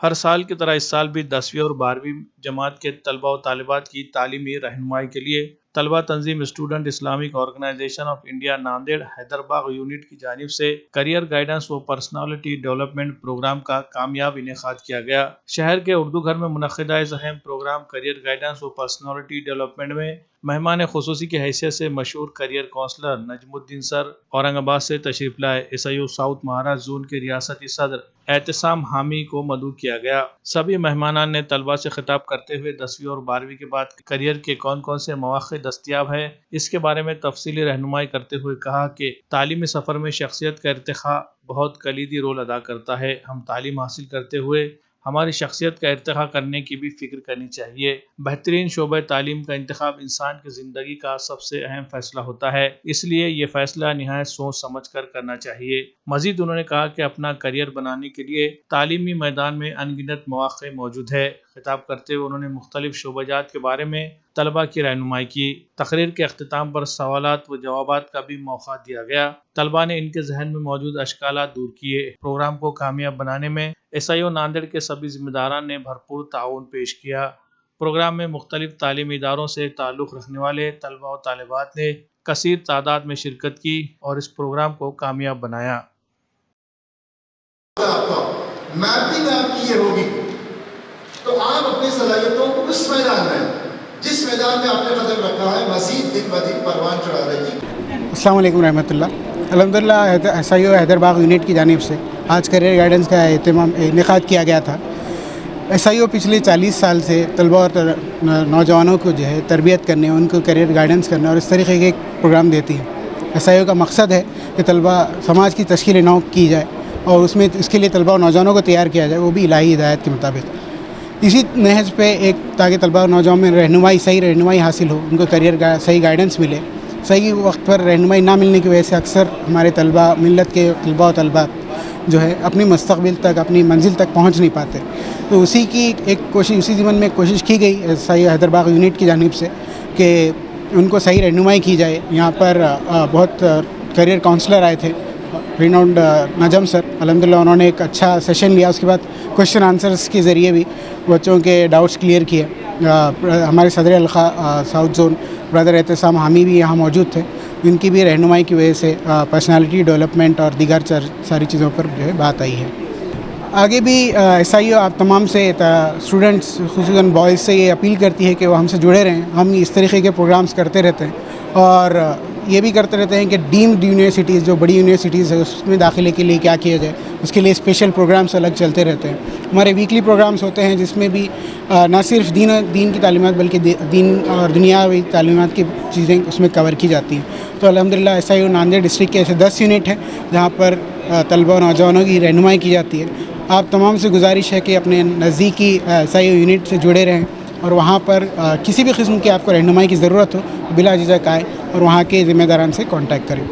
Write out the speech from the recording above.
ہر سال کی طرح اس سال بھی 10ویں اور 12ویں جماعت کے طلبہ و طالبات کی تعلیمی رہنمائی کے لیے طلبہ تنظیم student Islamic organization of India Nanded Hyderabad unit کی جانب سے کریئر گائیڈنس و پرسنالٹی ڈیولپمنٹ پروگرام کا کامیاب انعقاد کیا گیا۔ شہر کے اردو گھر میں منعقدہ اس اہم پروگرام کریئر گائیڈنس و پرسنالٹی ڈیولپمنٹ میں مہمان خصوصی کی حیثیت سے مشہور کریئر کونسلر نجم الدین سر اورنگ آباد سے تشریف لائے۔ S I O south Maharashtra zone کے ریاستی صدر اعتصام حامی کو مدعو کیا گیا۔ سبھی مہمانان نے طلبہ سے خطاب کرتے ہوئے 10ویں اور 12ویں کے بعد کریئر کے کون کون سے مواقع دستیاب ہیں اس کے بارے میں تفصیلی رہنمائی کرتے ہوئے کہا کہ تعلیمی سفر میں شخصیت کا ارتقاء بہت کلیدی رول ادا کرتا ہے۔ ہم تعلیم حاصل کرتے ہوئے ہماری شخصیت کا ارتقاء کرنے کی بھی فکر کرنی چاہیے۔ بہترین شعبہ تعلیم کا انتخاب انسان کی زندگی کا سب سے اہم فیصلہ ہوتا ہے، اس لیے یہ فیصلہ نہایت سوچ سمجھ کر کرنا چاہیے۔ مزید انہوں نے کہا کہ اپنا کریئر بنانے کے لیے تعلیمی میدان میں ان گنت مواقع موجود ہے۔ خطاب کرتے ہوئے انہوں نے مختلف شعبہ جات کے بارے میں طلبہ کی رہنمائی کی۔ تقریر کے اختتام پر سوالات و جوابات کا بھی موقع دیا گیا۔ طلبہ نے ان کے ذہن میں موجود اشکالات دور کیے۔ پروگرام کو کامیاب بنانے میں ایس آئی او ناندیڑ کے سبھی ذمہ داران نے بھرپور تعاون پیش کیا۔ پروگرام میں مختلف تعلیمی اداروں سے تعلق رکھنے والے طلبہ و طالبات نے کثیر تعداد میں شرکت کی اور اس پروگرام کو کامیاب بنایا۔ میپنگ آپ کی یہ ہوگی تو آپ اپنی صلاحیتوں کو اس میدان میں جس میدان میں آپ نے قدم رکھا ہے مزید دن بدن پروان چڑھا رہے گی۔ السلام علیکم رحمۃ اللہ۔ الحمدللہ S I O Hyderabad unit کی جانب سے آج کریئر گائیڈنس کا انعقاد کیا گیا تھا۔ ایس آئی او پچھلے 40 سال سے طلبہ اور نوجوانوں کو جو ہے تربیت کرنے، ان کو کریئر گائیڈنس کرنے اور اس طریقے کے ایک پروگرام دیتی ہے۔ ایس آئی او کا مقصد ہے کہ طلبہ سماج کی تشکیل نو کی جائے اور اس کے لیے طلبہ اور نوجوانوں کو تیار کیا جائے، وہ بھی الہی ہدایت کے مطابق۔ اسی نہج پہ ایک تاکہ طلبہ اور نوجوان میں صحیح رہنمائی حاصل ہو، ان کو کریئر کا صحیح گائیڈنس ملے۔ صحیح وقت پر رہنمائی نہ ملنے کی وجہ سے اکثر ہمارے طلبہ، ملت کے طلبہ و طالبات جو ہے اپنی مستقبل تک، اپنی منزل تک پہنچ نہیں پاتے۔ تو اسی کی ایک کوشش، اسی ضمن میں کوشش کی گئی S I O Hyderabad unit کی جانب سے کہ ان کو صحیح رہنمائی کی جائے۔ یہاں پر بہت کریئر کاؤنسلر آئے تھے، ریناؤنڈ نجم سر، الحمدللہ انہوں نے ایک اچھا سیشن لیا۔ اس کے بعد کوشچن آنسرس کے ذریعے بھی بچوں کے ڈاؤٹس کلیئر کیے۔ ہمارے صدر حلقہ ساؤتھ زون برادر اعتصام حامی بھی یہاں موجود تھے، ان کی بھی رہنمائی کی وجہ سے پرسنالٹی ڈیولپمنٹ اور دیگر ساری چیزوں پر جو ہے بات آئی ہے۔ آگے بھی ایس آئی او آپ تمام سے اسٹوڈنٹس خصوصاً بوائز سے یہ اپیل کرتی ہے کہ وہ ہم سے جڑے رہیں۔ ہم اس طریقے کے پروگرامز کرتے رہتے ہیں اور یہ بھی کرتے رہتے ہیں کہ ڈیمڈ یونیورسٹیز، جو بڑی یونیورسٹیز ہے، اس میں داخلے کے لیے کیا کیا جائے، اس کے لیے اسپیشل پروگرامس الگ چلتے رہتے ہیں۔ ہمارے ویکلی پروگرامس ہوتے ہیں جس میں بھی نہ صرف دین کی تعلیمات بلکہ دین اور دنیاوی تعلیمات کی چیزیں اس میں کور کی جاتی ہیں۔ تو الحمدللہ S I O Nanded district کے ایسے 10 یونٹ ہیں جہاں پر طلبہ و نوجوانوں کی رہنمائی کی جاتی ہے۔ آپ تمام سے گزارش ہے کہ اپنے نزدیکی ایس آئی او یونٹ سے جڑے رہیں اور وہاں پر کسی بھی قسم کی آپ کو رہنمائی کی ضرورت ہو بلا جھجک آئے اور وہاں کے ذمہ داران سے کانٹیکٹ کریں۔